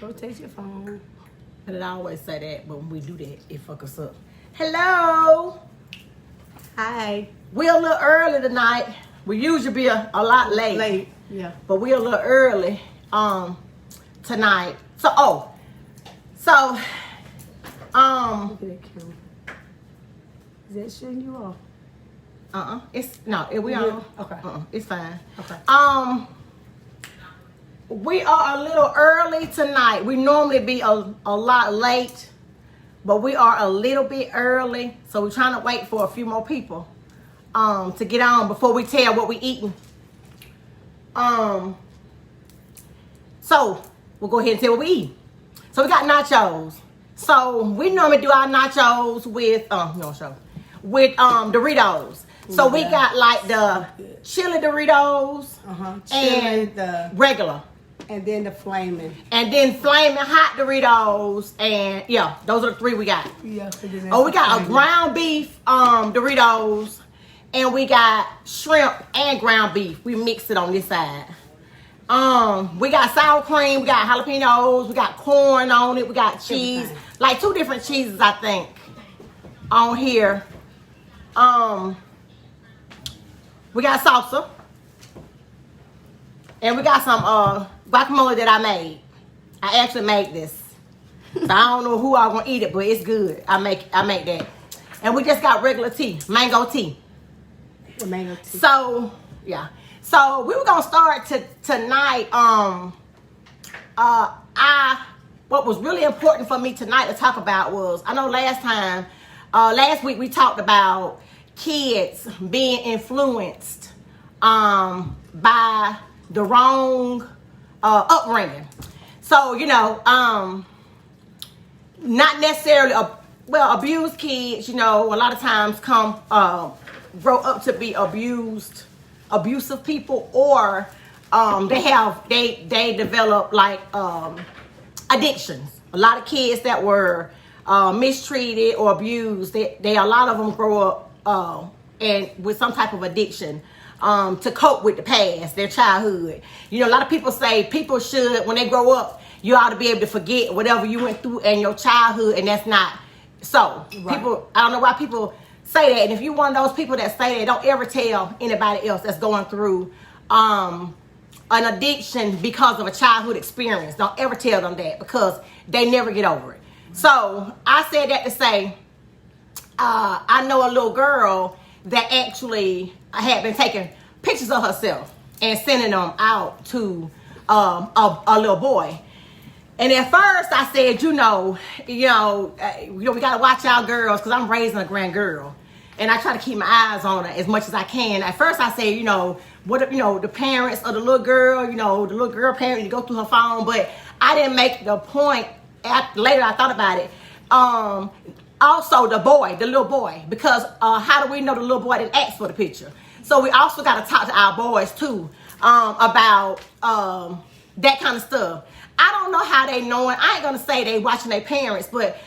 Rotate your phone. And I always say that, but when we do that, it fuck us up. Hello. Hi. We're a little early tonight. We usually be a lot late. Yeah. But we're a little early tonight. So Look at that camera. Is that shutting you off? it's no, we Yeah. on. Okay. It's fine. Okay. We are a little early tonight. We normally be a lot late, but we are a little bit early. So we're trying to wait for a few more people to get on before we tell what we eating. So we'll go ahead and tell what we eat. So we got nachos. So we normally do our nachos with Doritos. So we got like the chili Doritos and the regular. and then the flaming. And then flaming hot Doritos, and yeah, those are the three we got. Yeah. Oh, we got a ground beef Doritos, and we got shrimp and ground beef. We mixed it on this side. We got sour cream, we got jalapenos, we got corn on it, we got cheese, Everything. like 2 different cheeses I think on here. We got salsa, and we got some guacamole that I made. I actually made this. So I don't know who all gonna eat it, but it's good. I make that. And we just got regular tea, mango tea. The mango tea. So yeah. So we were gonna start tonight. What was really important for me tonight to talk about was, I know last week we talked about kids being influenced by the wrong upbringing. So, not necessarily, abused kids, a lot of times grow up to be abusive people, or they develop like addictions. A lot of kids that were mistreated or abused, a lot of them grow up and with some type of addiction to cope with the past, their childhood. A lot of people say people should, when they grow up, you ought to be able to forget whatever you went through in your childhood, and that's not so. Right. People, I don't know why people say that, and if you're one of those people that say that, don't ever tell anybody else that's going through an addiction because of a childhood experience. Don't ever tell them that, because they never get over it. So I said that to say, I know a little girl that actually had been taking pictures of herself and sending them out to a little boy. And at first I said, we gotta watch our girls, because I'm raising a grand girl, and I try to keep my eyes on her as much as I can. At first I said, what if, the parents of the little girl, the little girl parent, you go through her phone, but I didn't make the point. Later I thought about it. Also the little boy, because how do we know the little boy didn't ask for the picture? So we also got to talk to our boys too about that kind of stuff. I don't know how they knowing. I ain't gonna say they watching their parents, but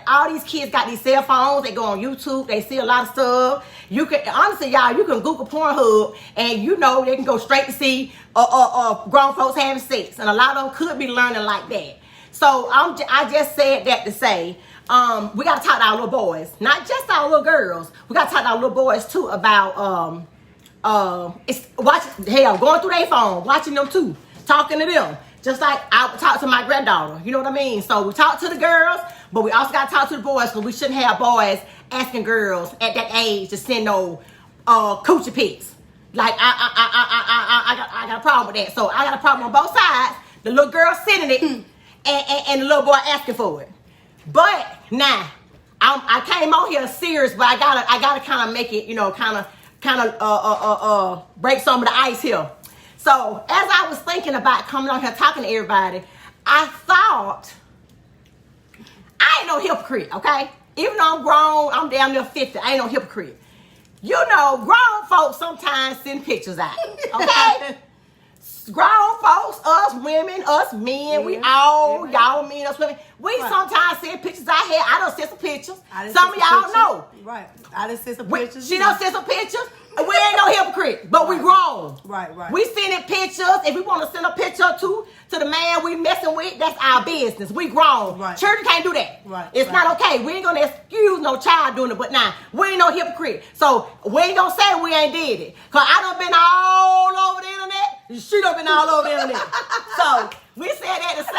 all these kids got these cell phones. They go on YouTube. They see a lot of stuff. You can honestly, y'all, you can Google Pornhub, and they can go straight to see grown folks having sex, and a lot of them could be learning like that. So I just said that to say, we got to talk to our little boys, not just our little girls. We got to talk to our little boys too about going through their phone, watching them too, talking to them, just like I would talk to my granddaughter. You know what I mean? So we talk to the girls, but we also got to talk to the boys, because we shouldn't have boys asking girls at that age to send no coochie pics. Like I got a problem with that. So I got a problem on both sides. The little girl sending it. And the little boy asking for it. But now, I came on here serious, but I gotta kind of make it, break some of the ice here. So as I was thinking about coming on here talking to everybody, I thought, I ain't no hypocrite, okay? Even though I'm grown, I'm damn near 50, I ain't no hypocrite. Grown folks sometimes send pictures out, okay? grown folks, us women, us men, we all, y'all men, us women, we sometimes send pictures out here. I don't send some pictures. Some of y'all know. Right. I done send some pictures. She don't send some pictures. We ain't no hypocrite, but we grown. Right. We sending pictures. If we want to send a picture to the man we messing with, that's our business. We grown. Right. Children can't do that. Right. It's not okay. We ain't gonna excuse no child doing it, but now we ain't no hypocrite. So we ain't gonna say we ain't did it. Cause I done been all over the internet. She done been all over the internet. So we said that to say,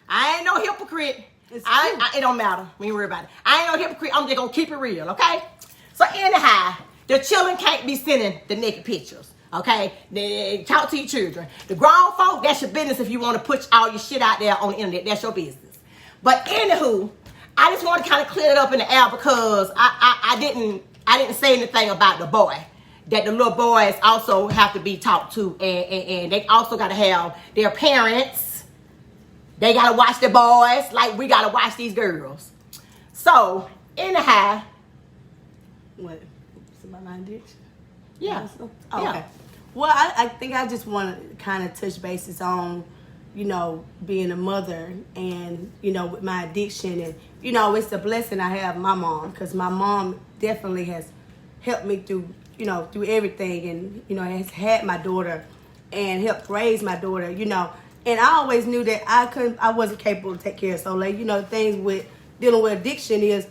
I ain't no hypocrite. It don't matter. We ain't worry about it. I ain't no hypocrite. I'm just gonna keep it real, okay? So anyhow, the children can't be sending the naked pictures, okay? They talk to your children. The grown folk, that's your business. If you want to put all your shit out there on the internet, that's your business. But anywho, I just want to kind of clear it up in the air because I didn't say anything about the boy. That the little boys also have to be talked to, and they also got to have their parents. They got to watch the boys like we got to watch these girls. So, anyhow. What? It's about my addiction? Yeah. Okay. Yeah. Well, I think I just want to kind of touch bases on, being a mother and, with my addiction. And, it's a blessing I have my mom, because my mom definitely has helped me through everything, and, has had my daughter and helped raise my daughter, And I always knew that I wasn't capable to take care of Soleil. Things with dealing with addiction is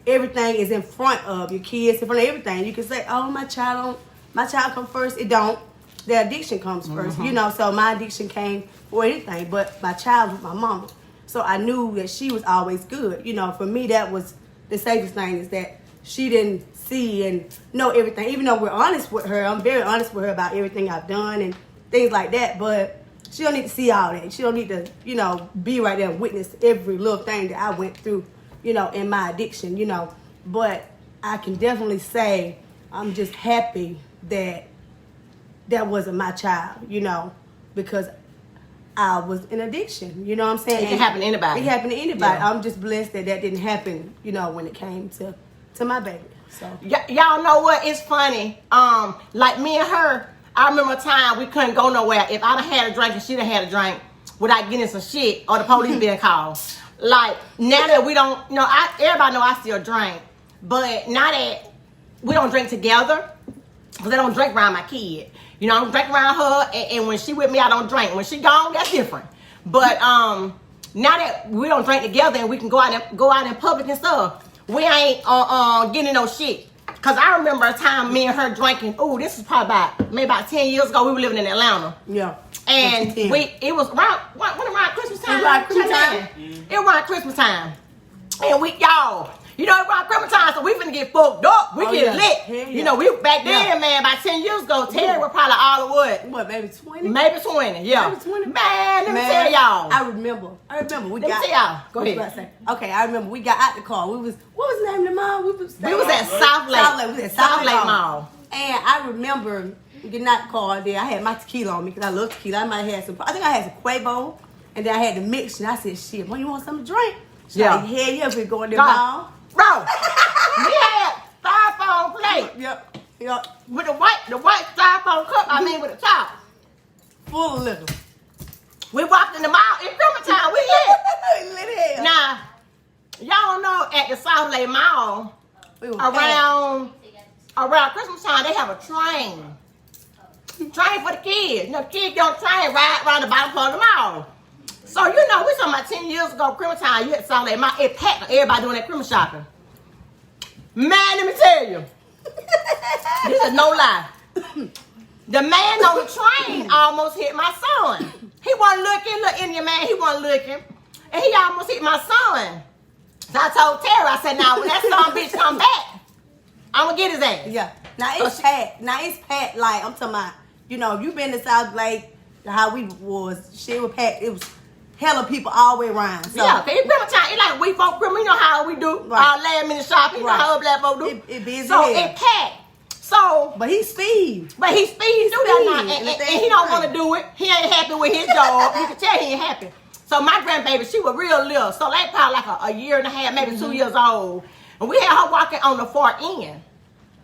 everything is in front of your kids, in front of everything. You can say, "Oh, my child come first." It don't. The addiction comes first, So my addiction came for anything, but my child was my mama. So I knew that she was always good. For me, that was the safest thing, is that she didn't see and know everything. Even though we're honest with her, I'm very honest with her about everything I've done and things like that. But she don't need to see all that. She don't need to, be right there and witness every little thing that I went through, in my addiction, But I can definitely say I'm just happy that wasn't my child, because I was in addiction. You know what I'm saying? It can happen to anybody. It happened to anybody. Yeah. I'm just blessed that didn't happen, when it came to my baby. So y'all know what? It's funny. Like me and her, I remember a time we couldn't go nowhere. If I done had a drink and she done had a drink without getting some shit or the police being called. Like, now that we don't, everybody know I still drink. But now that we don't drink together, because I don't drink around my kid. I don't drink around her, and when she with me, I don't drink. When she gone, that's different. But now that we don't drink together and we can go out in public and stuff, we ain't getting no shit. Cause I remember a time me and her drinking. Oh, this is probably about 10 years ago. We were living in Atlanta. Yeah. And it was around Christmas time. It was around Christmas time. And y'all, around Christmas time, so we finna get fucked up. We get lit. Yeah. We back then, man, about 10 years ago, Terry was probably all of what? What, maybe 20? Maybe 20, yeah. Maybe 20. Man, let me tell y'all. I remember. Let me tell y'all. Go ahead. Okay, I remember we got out the car. What was the name of the mall? We was at South Lake. We was at South Lake Mall. And I remember getting out the car there. I had my tequila on me because I love tequila. I think I had some Quavo, and then I had the mix, and I said, "Shit, well, you want something to drink?" She's like, "Hell yeah, we're going to the mall." Bro, we had styrofoam plate. Yep. With the white styrofoam cup, with the top. Full of liquor. We walked in the mall. It's Christmas time. We lit. Now, y'all know at the South Lake Mall, around Christmas time, they have a train. Train for the kids. The kids don't train right around the bottom part of the mall. So, we talking about 10 years ago, Christmas time, you at South Lake Mall, it packed, everybody doing that Christmas shopping. Man, let me tell you. This is no lie. The man on the train almost hit my son. He wasn't looking, little Indian man, he wasn't looking. And he almost hit my son. So I told Terry, I said, now when that son bitch come back, I'm gonna get his ass. Yeah. Now it's packed. Like, I'm talking about, if you been to South Lake, how we was, shit was packed. It was hella people all the way around. So, yeah, it's Christmas time. It's like we folk Christmas. You know how we do. Right. Our last minute shopping. You know how black folk do. It busy. So it packed. So, but he speed. do that now, and he don't want to do it. He ain't happy with his job. You can tell he ain't happy. So my grandbaby, she was real little. So they probably like a year and a half, maybe 2 years old. And we had her walking on the far end.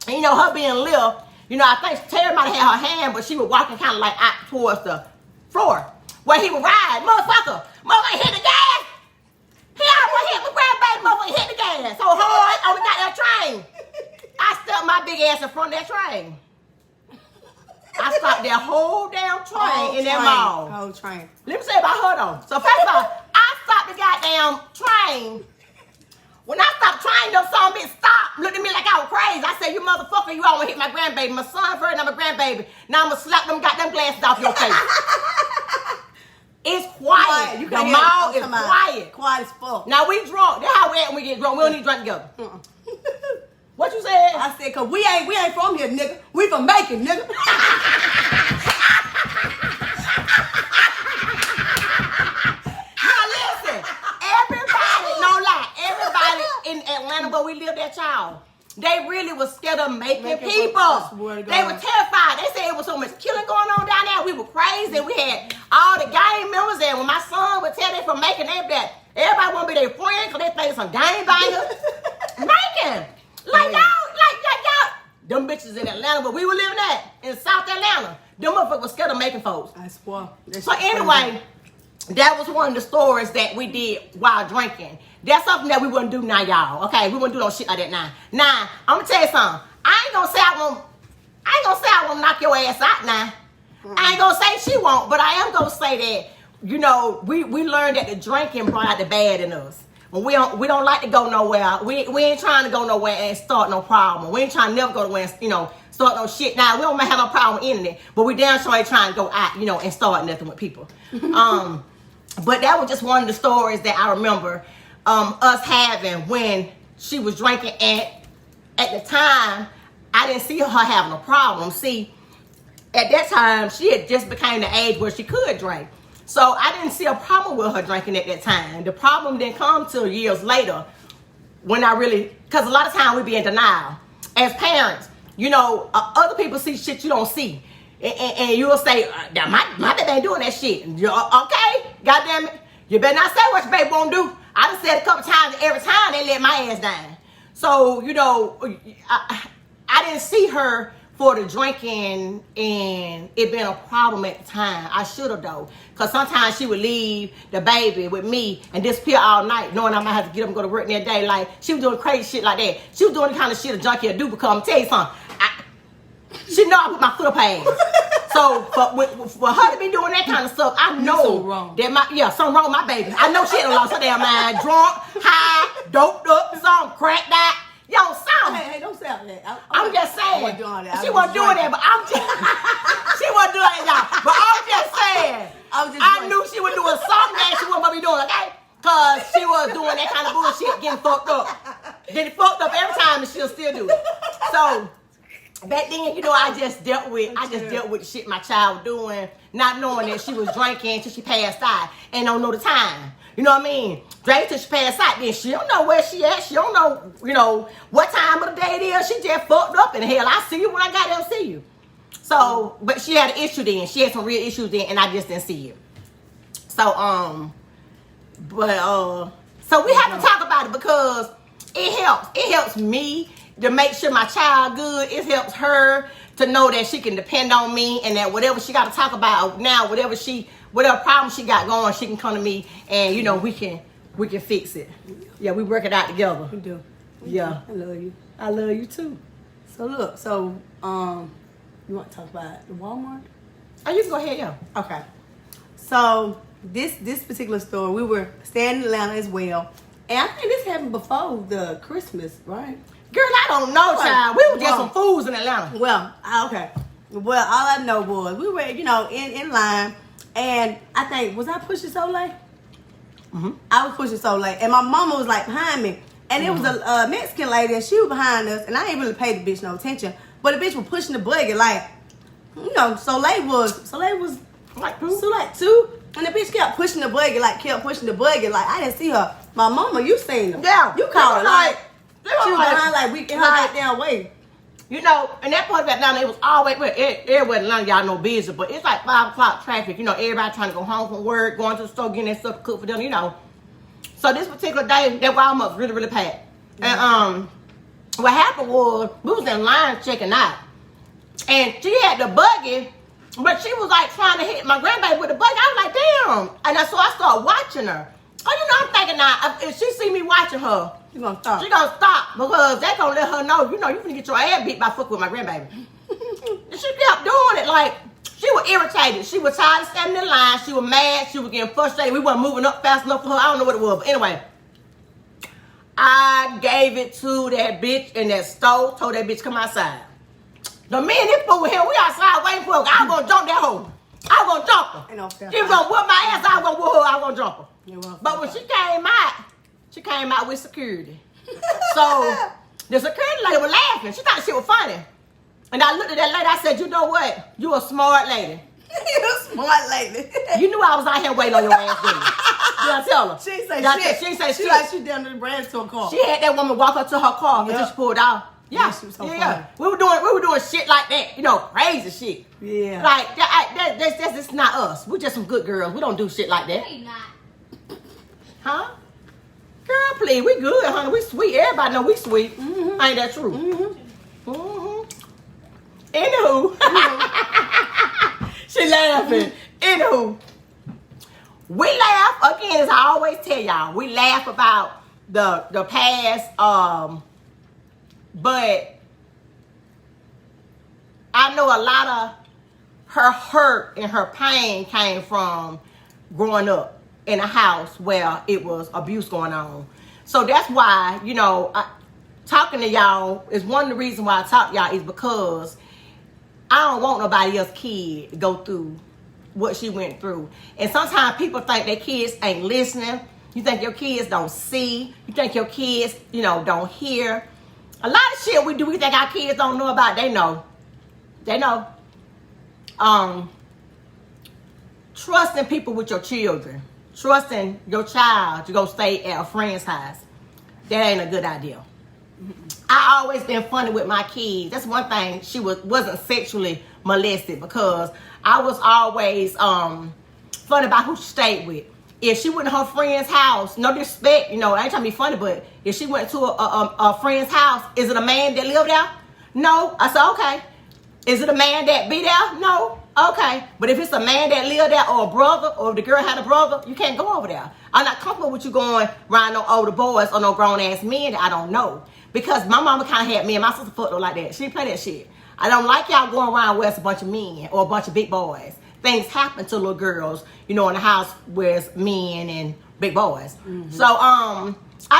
And her being little, You know, I think Terry might have had her hand, but she was walking kind of like out towards the floor where he would ride. Motherfucker hit the gas. He almost hit my grandbaby. Motherfucker hit the gas so hard on the goddamn train. I stepped my big ass in front of that train. I stopped that whole damn train in that mall. Whole train. Let me say about her though. So first of all, I stopped the goddamn train. When I stopped trying, them some bitch stopped, looked at me like I was crazy. I said, you motherfucker, you almost hit my grandbaby. My son first, now my grandbaby. Now I'm gonna slap them goddamn glasses off your face. It's quiet. You the mall is quiet. Quiet as fuck. Now we drunk. That's how we act when we get drunk. We don't need to drink together. What you said? I said, cause we ain't from here, nigga. We from Macon, nigga. In Atlanta, where we lived at, y'all, they really was scared of making people. They were terrified. They said it was so much killing going on down there. We were crazy. We had all the gang members, and when my son would tell them from Macon, everybody want to be their friend because they played some gang bangers. Macon, like y'all, them bitches in Atlanta, but we were living at in South Atlanta. Them motherfuckers were scared of making folks. I swear. So anyway, that was one of the stories that we did while drinking. That's something that we wouldn't do now, y'all. Okay, we wouldn't do no shit like that now. Now, I'm gonna tell you something. I ain't gonna say I won't knock your ass out now. I ain't gonna say she won't, but I am gonna say that, you know, we learned that the drinking brought out the bad in us. When we don't like to go nowhere. We ain't trying to go nowhere and start no problem. We ain't trying to never go nowhere and, you know, start no shit. Now, we don't have no problem in it, but we damn sure ain't trying to go out, you know, and start nothing with people. But that was just one of the stories that I remember us having when she was drinking. And at the time, I didn't see her having a problem. See, at that time, she had just became the age where she could drink. So I didn't see a problem with her drinking at that time. The problem didn't come till years later when I really, because a lot of time we be in denial. As parents, you know, other people see shit you don't see. And you'll say, my baby ain't doing that shit. Okay, goddamn it. You better not say what your baby won't do. I done said a couple times, every time they let my ass down. So, you know, I didn't see her for the drinking and it being a problem at the time. I should have though. Because sometimes she would leave the baby with me and disappear all night knowing I might have to get up and go to work that day. Like, she was doing crazy shit like that. She was doing the kind of shit a junkie would do because I'm tell you something. She know I put my foot up her ass. So for her to be doing that kind of stuff, I know that something wrong with my baby. I know she had lost her damn mind. Drunk, high, doped up, something cracked out. Yo, something. Hey, don't say all that. I'm just saying. She wasn't doing that, but she wasn't doing that, y'all. But I'm just saying. I knew she was doing something that she wasn't gonna be doing, okay? Cause she was doing that kind of bullshit, getting fucked up. Getting fucked up every time, and she'll still do it. So back then, you know, I just dealt with the shit my child was doing, not knowing that she was drinking till she passed out and don't know the time. You know what I mean? Drank till she passed out, then she don't know where she at. She don't know, you know, what time of the day it is. She just fucked up, and hell, I see you when I got there to see you. So, but she had an issue then. She had some real issues then, and I just didn't see you. So, so we have to talk about it because it helps. It helps me to make sure my child good. It helps her to know that she can depend on me and that whatever she got to talk about now, whatever problem she got going, she can come to me and, you know, we can fix it. Yeah, we work it out together. We do. Yeah. I love you. I love you too. So look, you want to talk about the Walmart? Oh, you can go ahead, yeah. Okay. So this particular store, we were staying in Atlanta as well. And I think this happened before the Christmas, right? Girl, I don't know, child. We were just some fools in Atlanta. Well, okay. Well, all I know was we were, you know, in line. And I think, was I pushing so late? Mm-hmm. I was pushing so late. And my mama was like behind me. And it was a Mexican lady and she was behind us. And I ain't really paid the bitch no attention. But the bitch was pushing the buggy like, you know, Soleil was like two. And the bitch kept pushing the buggy, like I didn't see her. My mama, you seen her. Yeah. You called her like, she was behind like we in her like, goddamn way. You know, and that part of Atlanta, it was always, everywhere in Atlanta, y'all know busy, but it's like 5 o'clock traffic. You know, everybody trying to go home from work, going to the store, getting that stuff to cook for them, you know. So this particular day, that Walmart was really, really packed. Mm-hmm. And what happened was, we was in line checking out. And she had the buggy, but she was like trying to hit my grandbaby with the buggy. I was like, damn. And so I started watching her. Oh, you know, I'm thinking now, if she see me watching her, She gonna stop. she gonna stop because they gonna let her know, you finna get your ass beat by fucking with my grandbaby. And she kept doing it like, she was irritated. She was tired of standing in line. She was mad. She was getting frustrated. We wasn't moving up fast enough for her. I don't know what it was. But anyway, I gave it to that bitch in that store. Told that bitch come outside. The me and this fool with him, we outside waiting for her. I was gonna jump that hoe. I was gonna jump her. Ain't no fair She was gonna whoop my ass. I was gonna whoop her. I was gonna jump her. But when she came out with security. So the security lady was laughing. She thought the shit was funny. And I looked at that lady. I said, you know what? You a smart lady. You a smart lady. You knew I was out here waiting on your ass, didn't you? You gotta tell her. She ain't say You gotta shit. She ain't say She shit. like she down to the branch to a car. She had that woman walk up to her car until Yep. she pulled off. Yeah, She was so yeah. funny. We were doing shit like that. You know, crazy shit. Yeah. Like that's not us. We're just some good girls. We don't do shit like that. Hey, not. Huh? Girl, please, we good, honey. We sweet. Everybody know we sweet. Mm-hmm. Ain't that true? Mm-hmm. Mm-hmm. Anywho. She laughing. Anywho. We laugh, again, as I always tell y'all, we laugh about the past, but I know a lot of her hurt and her pain came from growing up in a house where it was abuse going on. So that's why, talking to y'all is one of the reasons why I talk to y'all is because I don't want nobody else's kid to go through what she went through. And sometimes people think their kids ain't listening. You think your kids don't see. You think your kids, don't hear. A lot of shit we do, we think our kids don't know about. They know. They know. Trusting people with your children. Trusting your child to go stay at a friend's house. That ain't a good idea. I always been funny with my kids. That's one thing. She wasn't sexually molested because I was always funny about who she stayed with. If she went to her friend's house, no disrespect, I ain't trying to be funny, but if she went to a friend's house, is it a man that lived there? No. I said, okay. Is it a man that be there? No. Okay. But if it's a man that lived there or a brother, or if the girl had a brother, you can't go over there. I'm not comfortable with you going around no older boys or no grown ass men that I don't know. Because my mama kind of had me and my sister fucked up like that. She didn't play that shit. I don't like y'all going around where it's a bunch of men or a bunch of big boys. Things happen to little girls, in the house where it's men and big boys. Mm-hmm. So, I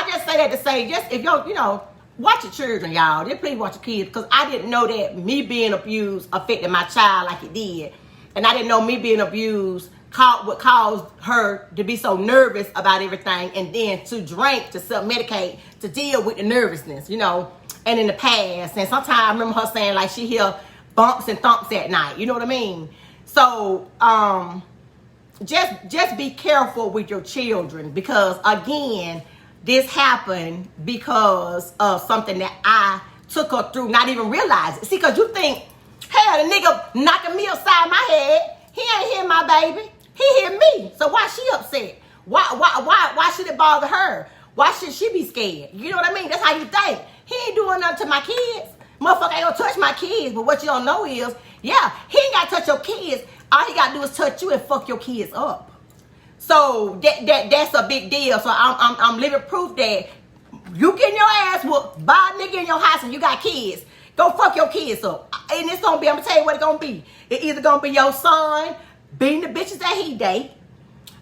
just say that to say, just if y'all, watch your children, y'all. Just please watch your kids, because I didn't know that me being abused affected my child like it did. And I didn't know me being abused what caused her to be so nervous about everything, and then to drink, to self-medicate, to deal with the nervousness, and in the past. And sometimes I remember her saying, like, she hear bumps and thumps at night. You know what I mean? So, just be careful with your children, because, again, this happened because of something that I took her through, not even realize it. See, because you think, hell, the nigga knocking me upside my head, he ain't hear my baby. He hear me. So why she upset? Why should it bother her? Why should she be scared? You know what I mean? That's how you think. He ain't doing nothing to my kids. Motherfucker ain't gonna touch my kids. But what you don't know is, yeah, he ain't gotta touch your kids. All he gotta do is touch you and fuck your kids up. So that's a big deal. So I'm living proof that you getting your ass whooped by a nigga in your house and you got kids. Go fuck your kids up. And it's gonna be, I'm gonna tell you what it's gonna be. It's either gonna be your son beating the bitches that he date.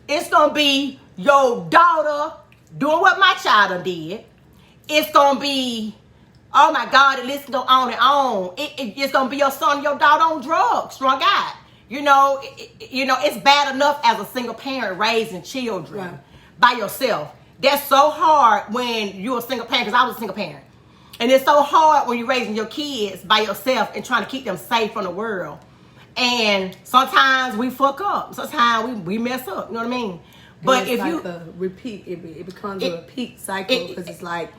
It's gonna be your daughter doing what my child done did. It's gonna be, oh my God, the list can go on and on. It's gonna be your son and your daughter on drugs, strung out. It's bad enough as a single parent raising children by yourself. That's so hard when you're a single parent, because I was a single parent. And it's so hard when you're raising your kids by yourself and trying to keep them safe from the world. And sometimes we fuck up. Sometimes we mess up. You know what I mean? But if like a repeat, it becomes a repeat cycle, because it's like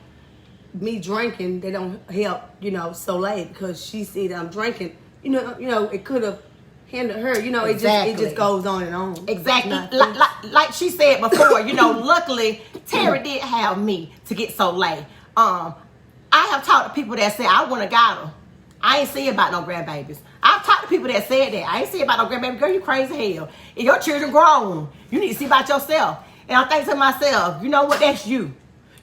me drinking, they don't help, so late, because she see that I'm drinking. It could have hindered her. It just goes on and on. Exactly. Like she said before, luckily Terry did have me to get so late. I have talked to people that say I wouldn't have got her. I ain't see about no grandbabies. I've talked to people that said that. I ain't see about no grandbaby. Girl, you crazy hell. If your children grown, you need to see about yourself. And I think to myself, you know what? That's you.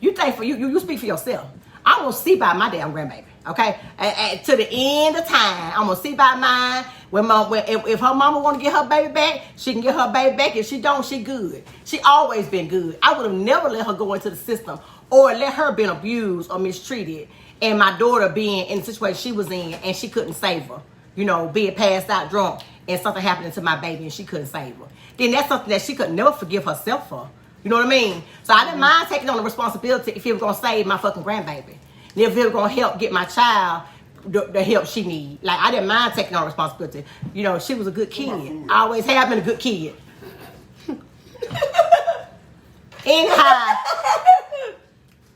You think for you speak for yourself. I'm gonna see about my damn grandbaby. Okay, and to the end of time, I'm gonna see about mine. If her mama want to get her baby back, she can get her baby back. If she don't, she good. She always been good. I would have never let her go into the system or let her been abused or mistreated, and my daughter being in the situation she was in and she couldn't save her. You know, being passed out drunk and something happening to my baby and she couldn't save her. Then that's something that she could never forgive herself for. You know what I mean? So I didn't mind taking on the responsibility if he was gonna save my fucking grandbaby. And if it was gonna help get my child the help she need. Like, I didn't mind taking on responsibility. You know, she was a good kid. I always have been a good kid.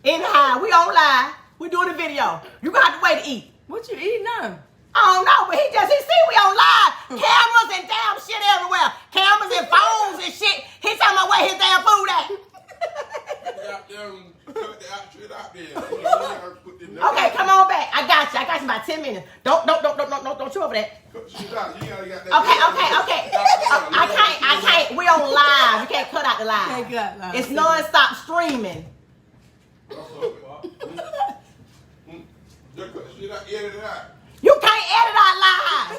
Anyhow, we don't lie. We doing a video. You gonna have to wait to eat. What you eating now? I don't know, but he see we on live. Cameras and damn shit everywhere. Cameras and phones and shit. He talking about where his damn food at. Okay, come on back. I got you in about 10 minutes. Don't chew over that. Okay. I can't. We on live. You can't cut out the live. It's non-stop streaming. You can't edit out live.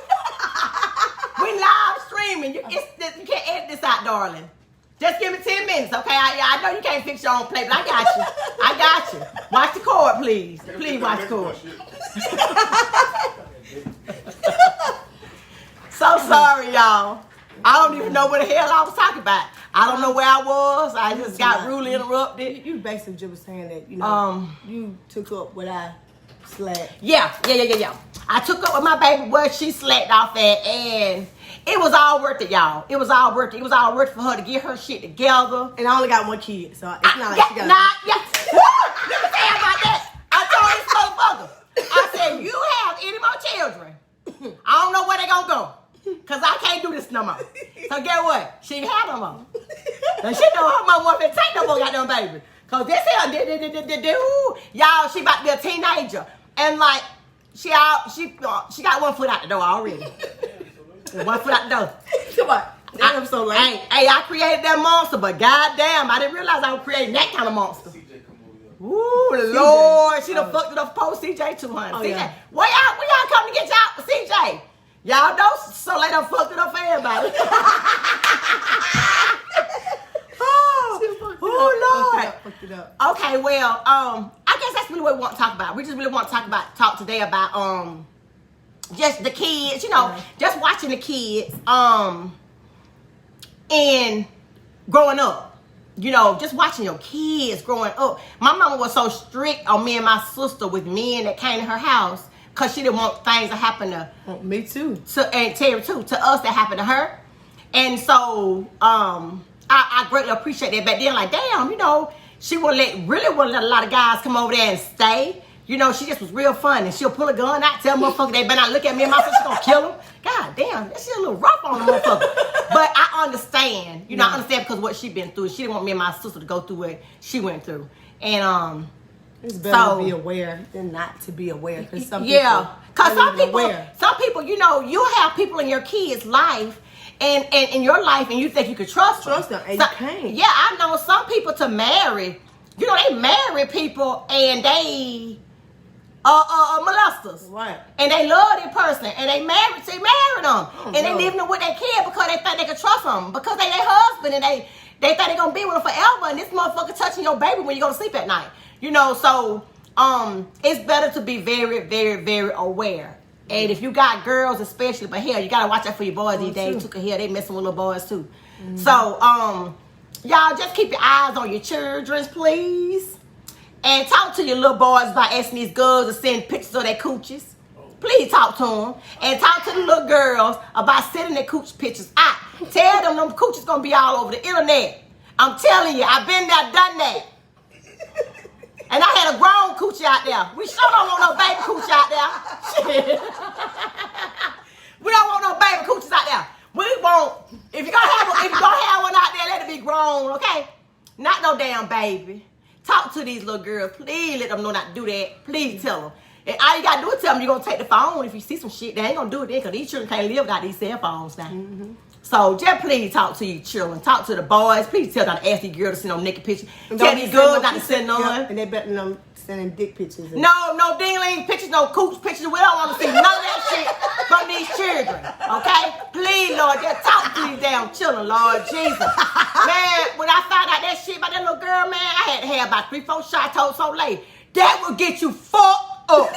We live streaming. You can't edit this out, darling. Just give me 10 minutes, okay? I know you can't fix your own plate, but I got you. Watch the cord, please. Please watch the cord. So sorry, y'all. I don't even know what the hell I was talking about. I don't know where I was. I just got rudely interrupted. You basically just was saying that, you know, you took up what I slacked. Yeah. I took up with my baby where she slacked off at, and it was all worth it, y'all. It was all worth it. It was all worth it for her to get her shit together. And I only got one kid, so it's not like she got. Let me tell you about that. I told this motherfucker. I said, you have any more children? I don't know where they gonna go. Cause I can't do this no more. So get what? She ain't have no more. And she know her mama won't take no more goddamn baby. Cause this here, y'all, she about to be a teenager. And like, she got 1 foot out the door already. 1 foot out the door. Come on. I'm so late. Hey, I created that monster, but goddamn, I didn't realize I was creating that kind of monster. Ooh, Lord, she done fucked it up post CJ 200. Oh, CJ, yeah. where y'all come to get y'all CJ? Y'all know so they done fucked it up for everybody. Oh Lord. Fucked it up. Okay, well, I guess that's really what we want to talk about. We just really want to talk today about just the kids, you know, just watching the kids and growing up. You know, just watching your kids growing up. My mama was so strict on me and my sister with men that came to her house because she didn't want things to happen to me too. And Terry too, to us that happened to her. And so I greatly appreciate that. Back then, like, damn, you know, she really wouldn't let a lot of guys come over there and stay. You know, she just was real fun, and she'll pull a gun out, tell motherfucker they better not look at me and my sister gonna kill them. God damn, that shit a little rough on the motherfucker. But I understand, you know, I understand because what she been through. She didn't want me and my sister to go through what she went through, and it's better to be aware than not to be aware. Because some people, some people, you know, you have people in your kid's life. And in your life, and you think you could trust them, and you can't. Yeah, I know some people to marry. You know, they marry people and they molesters, right? And they love that person, and they marry them, and they living with their kid because they think they can trust them because they their husband, and they think they're gonna be with them forever. And this motherfucker touching your baby when you go to sleep at night, you know. So it's better to be very, very, very aware. And if you got girls especially, but hell, you gotta watch out for your boys these days too, cause hell, they messing with little boys too. Mm-hmm. So y'all just keep your eyes on your children, please. And talk to your little boys about asking these girls to send pictures of their coochies. Please talk to them. And talk to the little girls about sending their coochie pictures out. Tell them coochies gonna be all over the internet. I'm telling you, I've been there, done that. And I had a grown coochie out there. We sure don't want no baby coochie out there. Shit. We don't want no baby coochies out there. We want, if you're gonna have one out there, let it be grown, okay? Not no damn baby. Talk to these little girls. Please let them know not to do that. Please tell them. And all you gotta do is tell them you're gonna take the phone. If you see some shit, they ain't gonna do it then, because these children can't live without these cell phones now. Mm-hmm. So just please talk to your children. Talk to the boys. Please tell them to ask these girls to send no naked pictures. Tell these girls not to send none. And they better them sending dick pictures. No dingling pictures, no cooch pictures. We don't want to see none of that shit from these children. Okay? Please, Lord, just talk to these damn children, Lord Jesus. Man, when I found out that shit about that little girl, man, I had to have about 3-4 shots. I told so late. That will get you fucked up.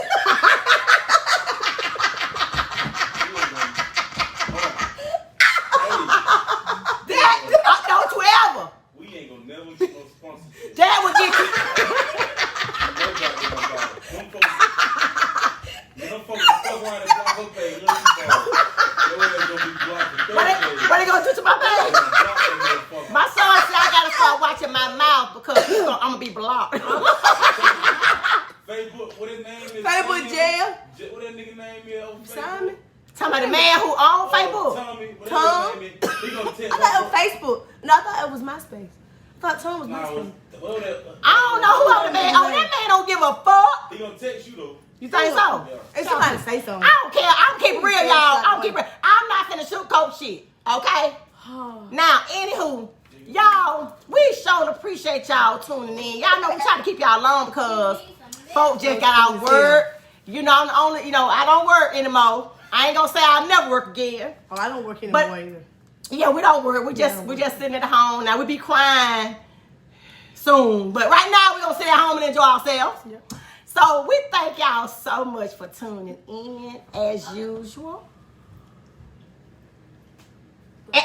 Don't you ever. We ain't gonna never get no sponsorship. That will get you. Them folks stuck around and block her page. Look at that. Your ass gonna be blocked for 30 days. What they gonna do to my page? My son said I gotta start watching my mouth because I'm gonna be blocked. Facebook, what his name is? Facebook jail. What that nigga name is over Facebook? Simon. Talking about the man who owns Facebook. Tommy. Tom? He gonna tell I thought it was Facebook. No, I thought it was MySpace. I thought Tom was MySpace. I don't know who the man. Oh, that man don't give a fuck. He gonna text you though. You think so? If somebody say something. I don't care. I'm keep it real, y'all. I'm not finna sugarcoat shit. Okay? Now, anywho, y'all, we sure appreciate y'all tuning in. Y'all know we try to keep y'all along because folks just got out work. You know, I'm the only, I don't work anymore. I ain't gonna say I'll never work again. Oh, I don't work anymore either. Yeah, we don't work. We just sitting at home. Now we be crying soon. But right now we gonna sit at home and enjoy ourselves. Yep. So we thank y'all so much for tuning in as usual. And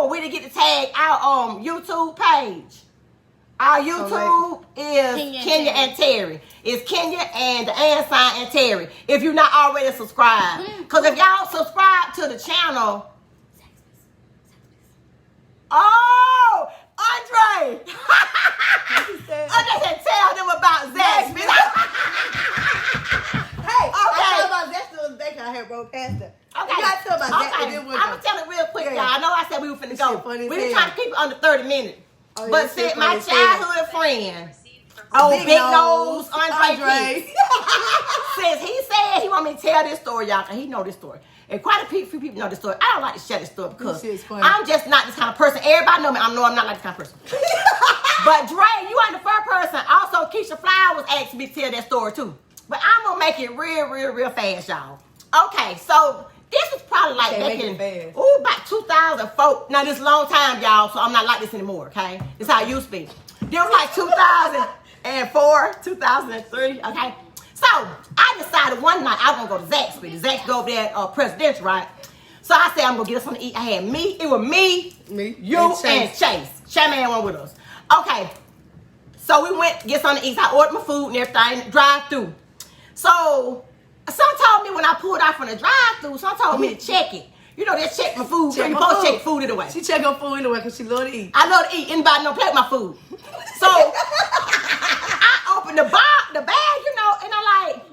we didn't get to tag our YouTube page. Our YouTube is Kenya and Terry. It's Kenya and the sign and Terry. If you're not already subscribed. Because if y'all subscribe to the channel. Oh, Andre. Andre said tell them about Zaxby. Hey, I thought about Zaxby the other day because I had rode past her. Okay. You gotta tell about Zaxby. I'm going to tell it real quick, y'all. I know I said we were finna This go. shit funny as We were hell. trying to keep it under 30 minutes. Oh, yeah, But shit said my funny as hell. childhood friend, Big Nose, Andre. Says he said he want me to tell this story, y'all, because he know this story. And quite a few people know this story. I don't like to share this story because I'm just not this kind of person. Everybody know me. I know I'm not like this kind of person. But Dre, you ain't the first person. Also, Keisha Flowers asked me to tell that story too. But I'm going to make it real fast, y'all. Okay, so this was probably like back in, about 2004. Now, this is a long time, y'all, so I'm not like this anymore, okay? This is how it used to be. This was like 2004, 2003, okay? So, I decided one night I was going to go to Zaxby. Zaxby go over there at Presidential, right? So, I said I'm going to get us something to eat. I had it was me, you, and Chase. Shay-Man went with us. Okay, so we went get something to eat. I ordered my food and everything, drive through. So, some told me when I pulled out from the drive-thru, some told me to check it. You know, they check my food. You're supposed to check food anyway. She check her food anyway because she love to eat. I love to eat. Anybody don't play with my food. So, I opened the bag, and I'm like,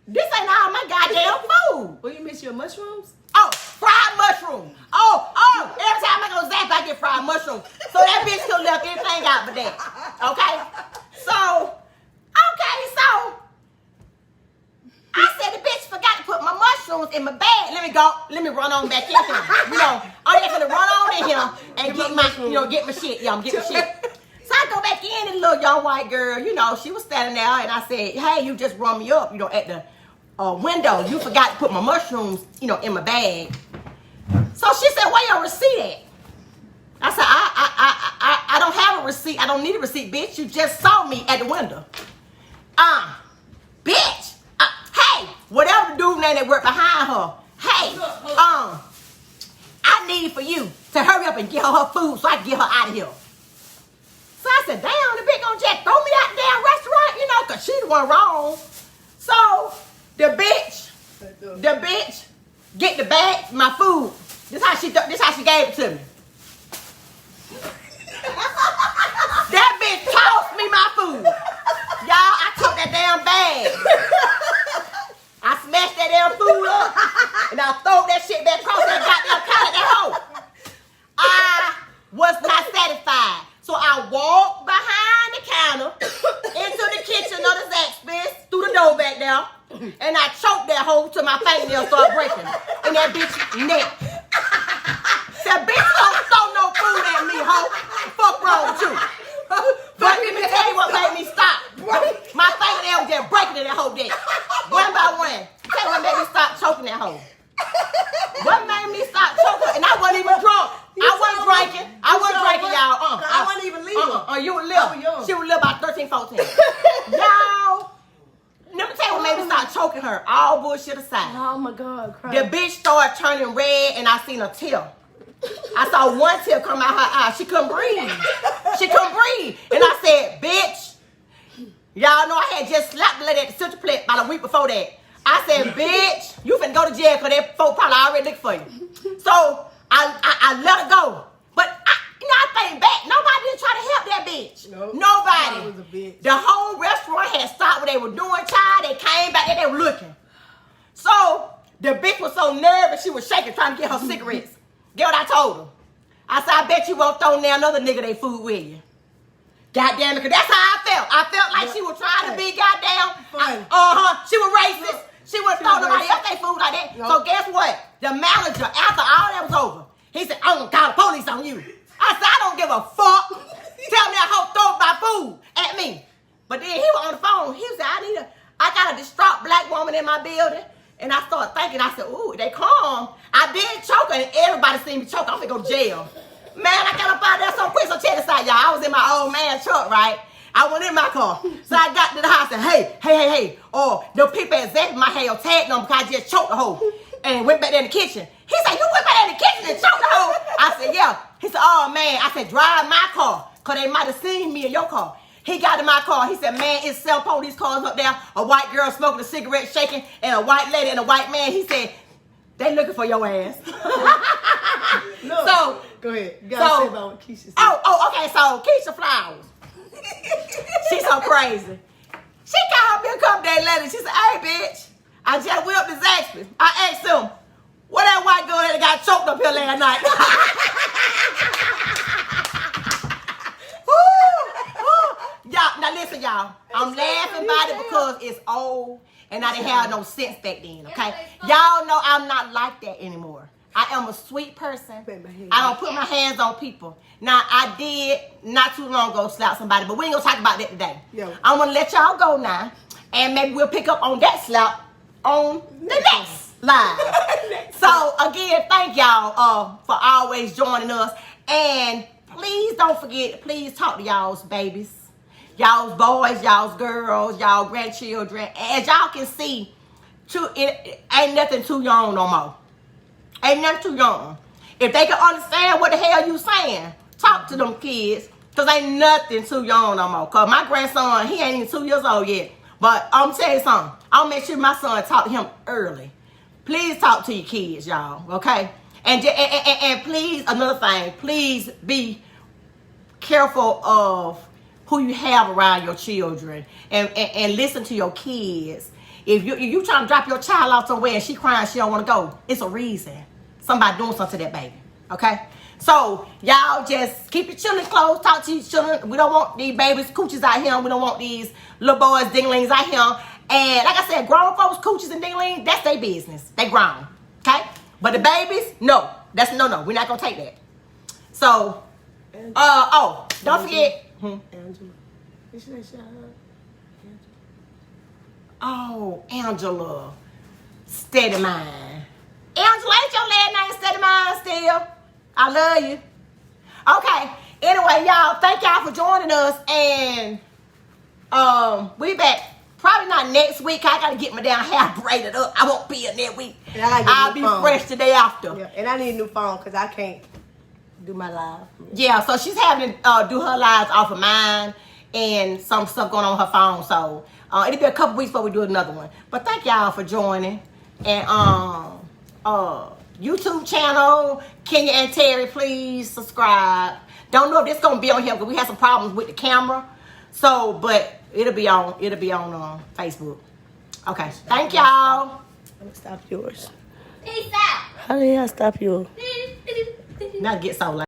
this ain't all my goddamn food. Well, you miss your mushrooms? Oh, fried mushroom. Oh, every time I go to Zap, I get fried mushroom. So that bitch could have left anything out but that. Okay? So, I said the bitch forgot to put my mushrooms in my bag. Let me run on back in here. I'm just gonna run on in here and get my shit. Yeah, I'm getting my shit. So I go back in and the little young white girl, she was standing there and I said, hey, you just run me up, at the window. You forgot to put my mushrooms, in my bag. So she said, where your receipt at? I said, I don't have a receipt. I don't need a receipt, bitch. You just saw me at the window. Bitch. Hey, whatever the dude name that worked behind her. Hey, I need for you to hurry up and get her food so I can get her out of here. So I said, damn, the bitch gonna just throw me out the damn restaurant, because she the one wrong. So the bitch get the bag, my food. This how she gave it to me. That bitch tossed me my food. Y'all, I took that damn bag. I smashed that damn food up. And I throw that shit back across that goddamn counter, that hoe. I was not satisfied. So I walked behind the counter into the kitchen of the Zaxby's through the door back. bullshit aside. Oh my God, The crying. bitch started turning red, and I seen a tear. I saw one tear come out her eye. She couldn't breathe. She couldn't breathe. And I said, bitch, y'all know I had just slapped the lady at the Central Plate about a week before that. I said, bitch, you finna go to jail because that folk probably already looking for you. So I let her go. But I think back, nobody didn't try to help that bitch. Nope. Nobody. That was a bitch. The whole restaurant had stopped what they were doing, child. They came back there, they were looking. So the bitch was so nervous, she was shaking, trying to get her cigarettes. Get what I told her? I said, I bet you won't throw down another nigga they food with you. Goddamn it, because that's how I felt. I felt like she was trying to be goddamn. She was racist. She was throwing nobody else they food like that. Nope. So guess what? The manager, after all that was over, he said, I'm gonna call the police on you. I said, I don't give a fuck. Tell me that hoe throw my food at me. But then he was on the phone. He said, I got a distraught black woman in my building. And I started thinking, I said, ooh, they calm. I did choke her, and everybody seen me choke. I'm finna go to jail. Man, I got up out there so quick. So check this out, y'all. I was in my old man truck, right? I went in my car. So I got to the house and hey. Oh, the people at Zach my hair tagged them because I just choked the hoe. And went back there in the kitchen. He said, you went back there in the kitchen and choked the hoe? I said, yeah. He said, oh, man. I said, drive my car because they might have seen me in your car. He got in my car. He said, man, it's 7 police cars up there. A white girl smoking a cigarette, shaking, and a white lady and a white man. He said, they looking for your ass. Look, so, go ahead. You gotta say about what Keisha said. Oh, okay. So, Keisha Flowers. She's so crazy. She called me a couple days later. She said, hey, bitch, I just whipped the Zaxby. I asked him, what that white girl that got choked up here last night? Y'all, now listen, y'all. I'm laughing about it because it's old and I didn't have no sense back then, okay? Y'all know I'm not like that anymore. I am a sweet person. I don't put my hands on people. Now, I did not too long ago slap somebody, but we ain't gonna talk about that today. I'm gonna let y'all go now, and maybe we'll pick up on that slap on the next live. So, again, thank y'all for always joining us. And please don't forget, please talk to y'all's babies. Y'all's boys, y'all's girls, y'all grandchildren. As y'all can see, it ain't nothing too young no more. Ain't nothing too young. If they can understand what the hell you saying, talk to them kids. Because ain't nothing too young no more. Because my grandson, he ain't even 2 years old yet. But I'm telling you something. I'll make sure my son talk to him early. Please talk to your kids, y'all. Okay? And please, another thing. Please be careful of who you have around your children, and listen to your kids. If you trying to drop your child off somewhere and she crying, she don't want to go, it's a reason. Somebody doing something to that baby. Okay? So y'all just keep your children close. Talk to your children. We don't want these babies coochies out here. We don't want these little boys dinglings out here. And like I said, grown folks coochies and dinglings, that's their business. They grown. Okay? But the babies, no. That's no. We're not gonna take that. So don't forget. Angela. You should have shot her. Oh, Angela. Steady Mind. Angela, ain't your last name Steady Mind still? I love you. Okay. Anyway, y'all, thank y'all for joining us. And we back. Probably not next week. I gotta get my damn hair braided up. I won't be in that week. I'll be fresh the day after. Yeah, and I need a new phone because I can't do my live. Yeah, so she's having to do her lives off of mine and some stuff going on her phone. So it'll be a couple weeks before we do another one. But thank y'all for joining. And YouTube channel, Kenya and Terry, please subscribe. Don't know if this gonna be on here because we had some problems with the camera. So, but it'll be on Facebook. Okay, thank y'all. Let me stop yours. Peace out. How did I stop yours? Not get so loud.